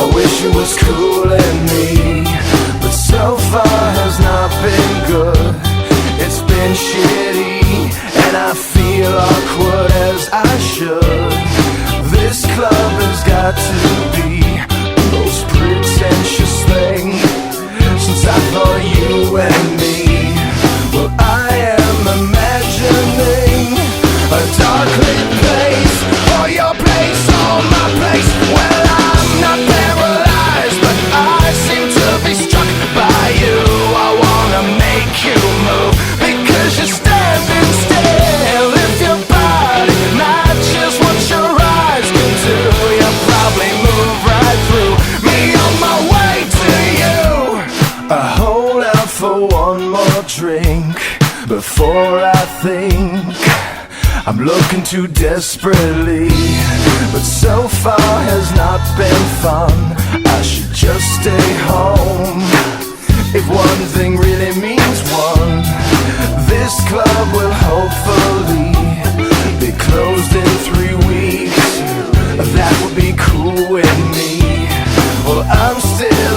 I wish it was cooling me, but so far has not been good. It's been shitty, and I feel awkward as I should. This club has got to be the most pretentious thing since I thought you and me. Well, I am imagining a dark lit place, or your place, or my place. Well, I'm not paralyzed, but I seem to be struck by you. I wanna make you move, because you're standing still. If your body matches what your eyes can do, you'll probably move right through me on my way to you. I hold out for one more drink before I think I'm looking too desperately, but so far has not been fun. I should just stay home. If one thing really means one, this club will hopefully be closed in 3 weeks. That would be cool with me. Well, I'm still